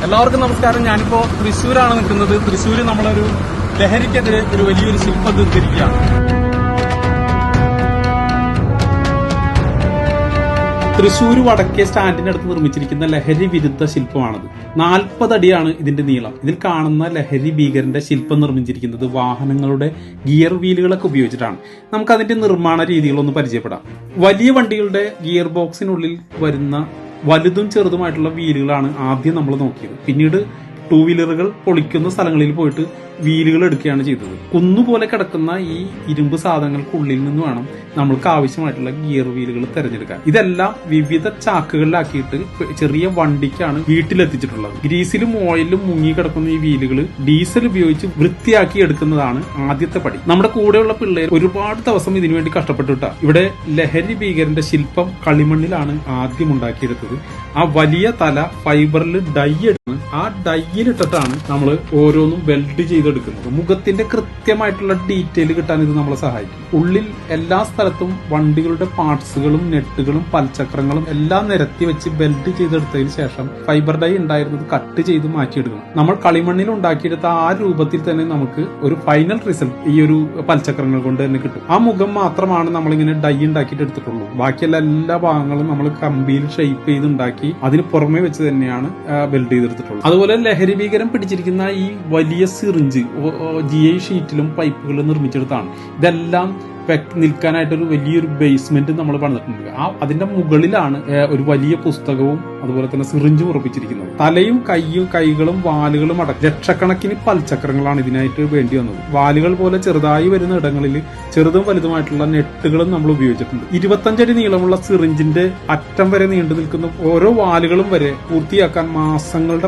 എല്ലാവർക്കും നമസ്കാരം. ഞാനിപ്പോ തൃശ്ശൂരാണ് നിൽക്കുന്നത്. തൃശ്ശൂര് നമ്മളൊരു ലഹരിക്കെതിരെ ഒരു വലിയൊരു ശില്പം തീർത്തിരിക്കുകയാണ്. തൃശ്ശൂർ വടക്കേ സ്റ്റാൻഡിനടുത്ത് നിർമ്മിച്ചിരിക്കുന്ന ലഹരി വിരുദ്ധ ശില്പമാണത്. 40 അടിയാണ് ഇതിന്റെ നീളം. ഇതിൽ കാണുന്ന ലഹരി ഭീകരന്റെ ശില്പം നിർമ്മിച്ചിരിക്കുന്നത് വാഹനങ്ങളുടെ ഗിയർ വീലുകളൊക്കെ ഉപയോഗിച്ചിട്ടാണ്. നമുക്ക് അതിന്റെ നിർമ്മാണ രീതികളൊന്ന് പരിചയപ്പെടാം. വലിയ വണ്ടികളുടെ ഗിയർ ബോക്സിനുള്ളിൽ വരുന്ന വലുതും ചെറുതുമായിട്ടുള്ള വീലുകളാണ് ആദ്യം നമ്മൾ നോക്കിയത്. പിന്നീട് 2 വീലറുകൾ പൊളിക്കുന്ന സ്ഥലങ്ങളിൽ പോയിട്ട് വീലുകൾ എടുക്കുകയാണ് ചെയ്തത്. കുന്നുപോലെ കിടക്കുന്ന ഈ ഇരുമ്പ് സാധനങ്ങൾക്കുള്ളിൽ നിന്ന് വേണം നമ്മൾക്ക് ആവശ്യമായിട്ടുള്ള ഗിയർ വീലുകൾ തിരഞ്ഞെടുക്കാൻ. ഇതെല്ലാം വിവിധ ചാക്കുകളിലാക്കിയിട്ട് ചെറിയ വണ്ടിക്കാണ് വീട്ടിലെത്തിച്ചിട്ടുള്ളത്. ഗ്രീസിലും ഓയിലും മുങ്ങി കിടക്കുന്ന ഈ വീലുകൾ ഡീസൽ ഉപയോഗിച്ച് വൃത്തിയാക്കി എടുക്കുന്നതാണ് ആദ്യത്തെ പടി. നമ്മുടെ കൂടെയുള്ള പിള്ളേർ ഒരുപാട് ദിവസം ഇതിനുവേണ്ടി കഷ്ടപ്പെട്ടിട്ടാ. ഇവിടെ ലഹരി ഭീകരന്റെ ശില്പം കളിമണ്ണിലാണ് ആദ്യം ഉണ്ടാക്കിയെടുത്തത്. ആ വലിയ തല ഫൈബറിൽ ഡൈ എടുക്കുന്നത്. ആ ഡൈയിലിട്ടിട്ടാണ് നമ്മൾ ഓരോന്നും വെൽഡ് ചെയ്തെടുക്കുന്നത്. മുഖത്തിന്റെ കൃത്യമായിട്ടുള്ള ഡീറ്റെയിൽ കിട്ടാൻ ഇത് നമ്മളെ സഹായിക്കും. ഉള്ളിൽ എല്ലാ സ്ഥലത്തും വണ്ടികളുടെ പാർട്സുകളും നെട്ടുകളും പൽചക്രങ്ങളും എല്ലാം നിരത്തി വെച്ച് ബെൽഡ് ചെയ്തെടുത്തതിന് ശേഷം ഫൈബർ ഡൈ ഉണ്ടായിരുന്നത് കട്ട് ചെയ്ത് മാറ്റിയെടുക്കണം. നമ്മൾ കളിമണ്ണിൽ ഉണ്ടാക്കിയെടുത്ത ആ രൂപത്തിൽ തന്നെ നമുക്ക് ഒരു ഫൈനൽ റിസൾട്ട് ഈ ഒരു പൽചക്രങ്ങൾ കൊണ്ട് തന്നെ കിട്ടും. ആ മുഖം മാത്രമാണ് നമ്മളിങ്ങനെ ഡൈ ഉണ്ടാക്കിയിട്ട് എടുത്തിട്ടുള്ളൂ. ബാക്കിയുള്ള എല്ലാ ഭാഗങ്ങളും നമ്മൾ കമ്പിയിൽ ഷേപ്പ് ചെയ്ത് ഉണ്ടാക്കി അതിന് പുറമെ വെച്ച് തന്നെയാണ് ബെൽഡ് ചെയ്തെടുത്തിട്ടുള്ളത്. അതുപോലെ ലഹരി ഭീകരം പിടിച്ചിരിക്കുന്ന ഈ വലിയ സിറിഞ്ച് GI ഷീറ്റിലും പൈപ്പുകളും നിർമ്മിച്ചെടുത്താണ്. ഇതെല്ലാം നിൽക്കാനായിട്ടൊരു വലിയൊരു ബേസ്മെന്റ് നമ്മൾ പണിതിട്ടുണ്ട്. അതിന്റെ മുകളിലാണ് ഒരു വലിയ പുസ്തകവും അതുപോലെ തന്നെ സിറിഞ്ചും ഉറപ്പിച്ചിരിക്കുന്നത്. തലയും കൈകളും വാലുകളും അടക്കം ലക്ഷക്കണക്കിന് പൽചക്രങ്ങളാണ് ഇതിനായിട്ട് വേണ്ടി വന്നത്. വാലുകൾ പോലെ ചെറുതായി വരുന്ന ഇടങ്ങളിൽ ചെറുതും വലുതുമായിട്ടുള്ള നെട്ടുകളും നമ്മൾ ഉപയോഗിച്ചിട്ടുണ്ട്. 25 അടി നീളമുള്ള സിറിഞ്ചിന്റെ അറ്റം വരെ നീണ്ടു നിൽക്കുന്ന ഓരോ വാലുകളും വരെ പൂർത്തിയാക്കാൻ മാസങ്ങളുടെ